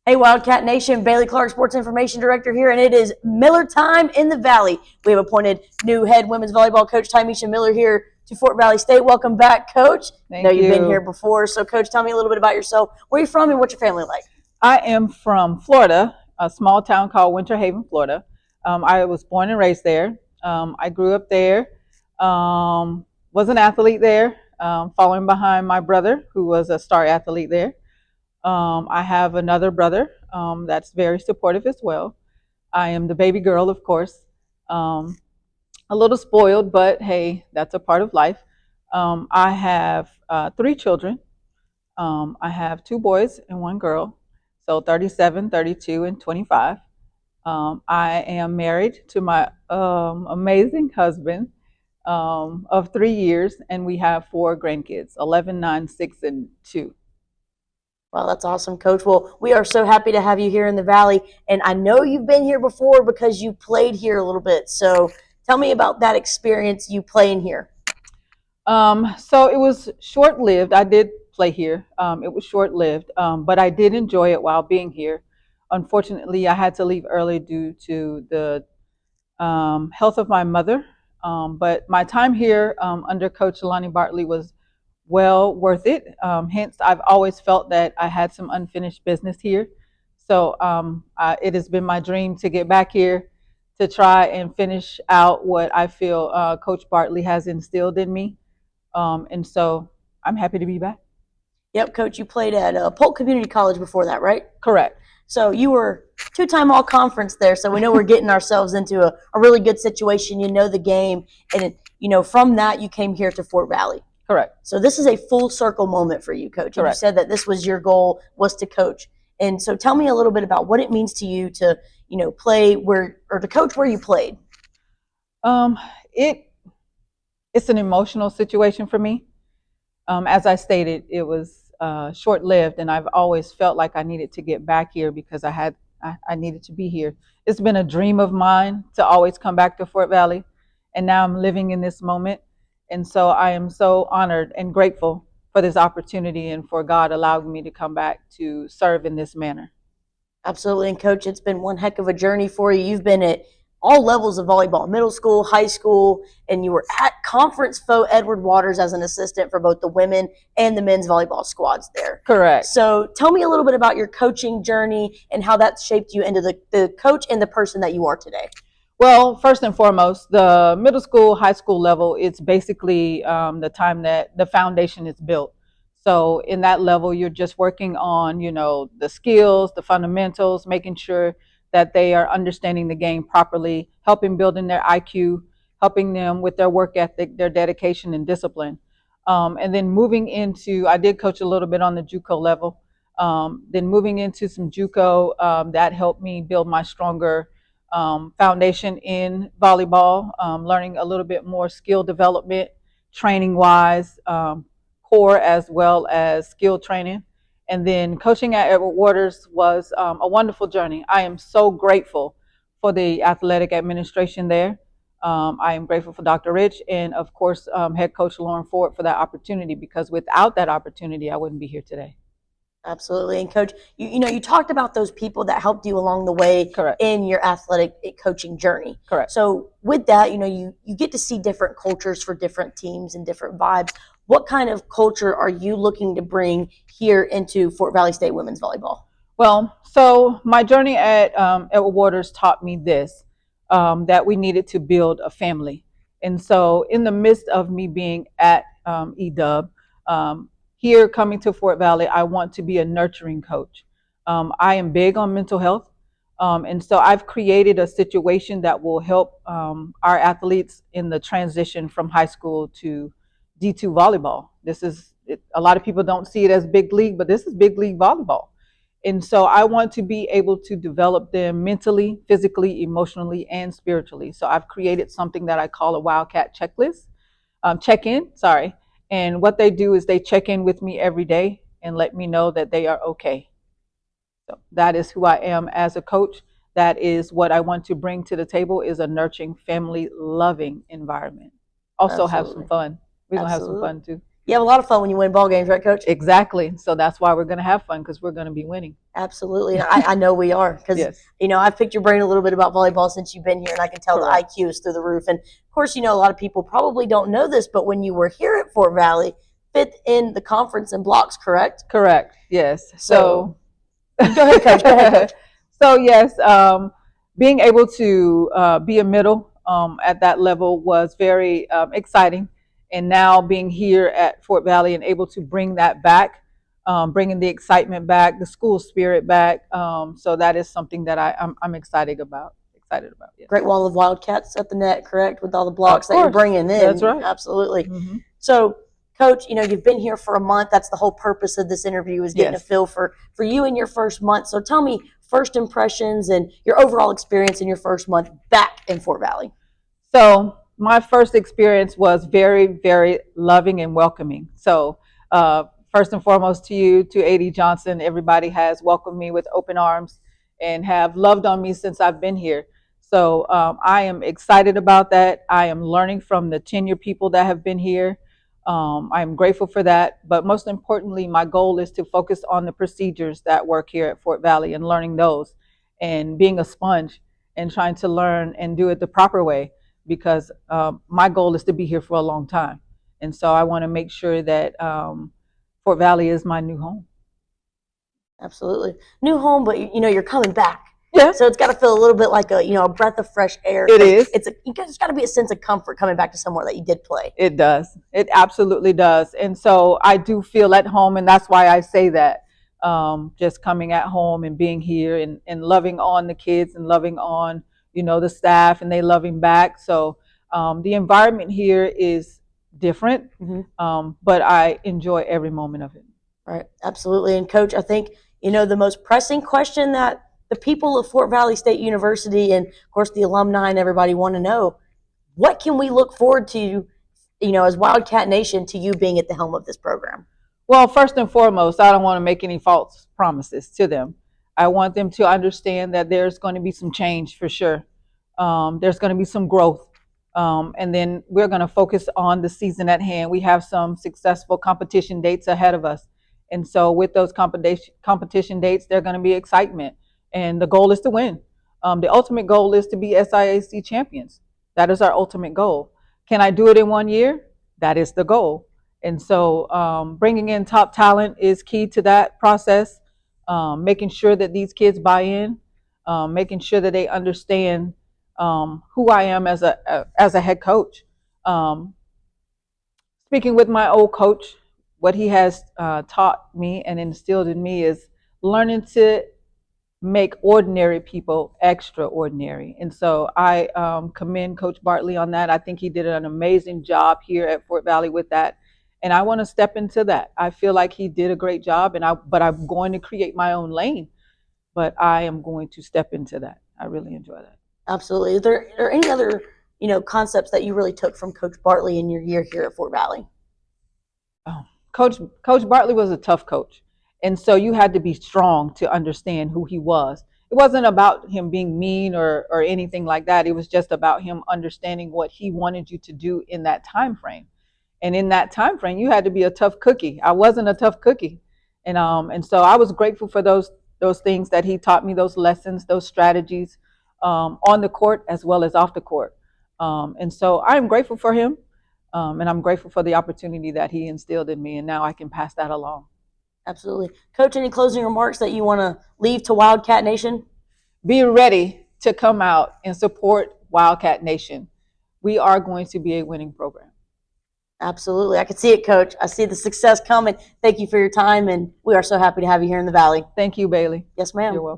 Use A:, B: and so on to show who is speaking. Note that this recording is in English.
A: Hey, Wildcat Nation, Bailey Clark, Sports Information Director here, and it is Miller time in the Valley. We have appointed new head women's volleyball coach Tymesia Miller here to Fort Valley State. Welcome back, Coach.
B: Thank
A: I know
B: you.
A: You've been here before. So, Coach, tell me a little bit about yourself. Where are you from and what's your family like?
B: I am from Florida, a small town called Winter Haven, Florida. I was born and raised there. I grew up there, was an athlete there, following behind my brother, who was a star athlete there. I have another brother that's very supportive as well. I am the baby girl, of course. A little spoiled, but hey, that's a part of life. I have 3 children. I have 2 boys and 1 girl, so 37, 32, and 25. I am married to my amazing husband of 3 years, and we have 4 grandkids, 11, 9, 6, and 2.
A: Well, that's awesome, Coach. Well, we are so happy to have you here in the Valley, and I know you've been here before because you played here a little bit. So tell me about that experience you playing here.
B: So it was short-lived. I did play here. It was short-lived, but I did enjoy it while being here. Unfortunately, I had to leave early due to the health of my mother. But my time here under Coach Lonnie Bartley was well worth it. Hence, I've always felt that I had some unfinished business here. So it has been my dream to get back here to try and finish out what I feel Coach Bartley has instilled in me. And so I'm happy to be back.
A: Yep, Coach, you played at Polk Community College before that, right?
B: Correct.
A: So you were 2-time all-conference there, so we know we're getting ourselves into a really good situation. You know the game, and from that you came here to Fort Valley.
B: Correct.
A: So this is a full circle moment for you, Coach. And you said that this was your goal, was to coach. And so tell me a little bit about what it means to you to, play where, or to coach where you played.
B: It's an emotional situation for me. As I stated, it was short-lived, and I've always felt like I needed to get back here because I needed to be here. It's been a dream of mine to always come back to Fort Valley, and now I'm living in this moment. And so I am so honored and grateful for this opportunity and for God allowing me to come back to serve in this manner.
A: Absolutely. And Coach, it's been one heck of a journey for you. You've been at all levels of volleyball, middle school, high school, and you were at Conference Foe Edward Waters as an assistant for both the women and the men's volleyball squads there.
B: Correct.
A: So tell me a little bit about your coaching journey and how that shaped you into the coach and the person that you are today.
B: Well, first and foremost, the middle school, high school level, it's basically the time that the foundation is built. So in that level, you're just working on, the skills, the fundamentals, making sure that they are understanding the game properly, helping building their IQ, helping them with their work ethic, their dedication and discipline. And then moving into, I did coach a little bit on the JUCO level. Then moving into some JUCO, that helped me build my stronger foundation in volleyball, learning a little bit more skill development, training wise, core as well as skill training. And then coaching at Edward Waters was a wonderful journey. I am so grateful for the athletic administration there. I am grateful for Dr. Rich and, of course, head coach Lauren Ford for that opportunity, because without that opportunity, I wouldn't be here today.
A: Absolutely. And Coach, you talked about those people that helped you along the way.
B: Correct.
A: In your athletic coaching journey.
B: Correct.
A: So with that, you get to see different cultures for different teams and different vibes. What kind of culture are you looking to bring here into Fort Valley State women's volleyball?
B: Well, so my journey at Edward Waters taught me this, that we needed to build a family. And so in the midst of me being at EW, here coming to Fort Valley, I want to be a nurturing coach. I am big on mental health. And so I've created a situation that will help our athletes in the transition from high school to D2 volleyball. A lot of people don't see it as big league, but this is big league volleyball. And so I want to be able to develop them mentally, physically, emotionally, and spiritually. So I've created something that I call a Wildcat checklist, check-in. And what they do is they check in with me every day and let me know that they are okay. So that is who I am as a coach. That is what I want to bring to the table, is a nurturing, family, loving environment. Also have some fun. We're going to have some fun too.
A: You have a lot of fun when you win ball games, right, Coach?
B: Exactly. So that's why we're going to have fun, because we're going to be winning.
A: Absolutely. I know we are, because,
B: Yes.
A: I've picked your brain a little bit about volleyball since you've been here, and I can tell
B: Correct.
A: the IQ is through the roof. And, of course, a lot of people probably don't know this, but when you were here at Fort Valley, fifth in the conference in blocks, correct?
B: Correct. Yes.
A: So go ahead, Coach. Go ahead, Coach.
B: So, yes, being able to be a middle at that level was very exciting. And now being here at Fort Valley and able to bring that back, bringing the excitement back, the school spirit back. So that is something that I'm excited about. Yes.
A: Great wall of Wildcats at the net, correct, with all the blocks that you're bringing in.
B: That's right.
A: Absolutely.
B: Mm-hmm.
A: So, Coach, you've been here for a month. That's the whole purpose of this interview, is getting a feel for you in your first month. So tell me first impressions and your overall experience in your first month back in Fort Valley.
B: So my first experience was very, very loving and welcoming. So first and foremost, to you, to AD Johnson, everybody has welcomed me with open arms and have loved on me since I've been here. So I am excited about that. I am learning from the tenured people that have been here. I'm grateful for that. But most importantly, my goal is to focus on the procedures that work here at Fort Valley and learning those, and being a sponge and trying to learn and do it the proper way, because my goal is to be here for a long time. And so I want to make sure that Fort Valley is my new home.
A: Absolutely. New home, but you're coming back.
B: Yeah.
A: So it's got to feel a little bit like a breath of fresh air.
B: It is.
A: It's got to be a sense of comfort coming back to somewhere that you did play.
B: It does. It absolutely does. And so I do feel at home, and that's why I say that. Just coming at home and being here and loving on the kids and loving on, the staff, and they loving back. So the environment here is different, but I enjoy every moment of it.
A: Right. Absolutely. And Coach, I think, the most pressing question that the people of Fort Valley State University and, of course, the alumni and everybody want to know, what can we look forward to, as Wildcat Nation, to you being at the helm of this program?
B: Well, first and foremost, I don't want to make any false promises to them. I want them to understand that there's going to be some change for sure. There's going to be some growth. And then we're going to focus on the season at hand. We have some successful competition dates ahead of us. And so with those competition dates, there's going to be excitement. And the goal is to win. The ultimate goal is to be SIAC champions. That is our ultimate goal. Can I do it in 1 year? That is the goal. And so bringing in top talent is key to that process, making sure that these kids buy in, making sure that they understand who I am as a head coach. Speaking with my old coach, what he has taught me and instilled in me is learning to make ordinary people extraordinary. And so I commend Coach Bartley on that. I think he did an amazing job here at Fort Valley with that. And I want to step into that. I feel like he did a great job, but I'm going to create my own lane. But I am going to step into that. I really enjoy that.
A: Absolutely. Is there any other, concepts that you really took from Coach Bartley in your year here at Fort Valley?
B: Oh, Coach Bartley was a tough coach. And so you had to be strong to understand who he was. It wasn't about him being mean or anything like that. It was just about him understanding what he wanted you to do in that time frame. And in that time frame, you had to be a tough cookie. I wasn't a tough cookie. And so I was grateful for those things that he taught me, those lessons, those strategies on the court as well as off the court. And so I'm grateful for him. And I'm grateful for the opportunity that he instilled in me. And now I can pass that along.
A: Absolutely. Coach, any closing remarks that you want to leave to Wildcat Nation?
B: Be ready to come out and support Wildcat Nation. We are going to be a winning program.
A: Absolutely. I can see it, Coach. I see the success coming. Thank you for your time, and we are so happy to have you here in the Valley.
B: Thank you, Bailey.
A: Yes, ma'am.
B: You're welcome.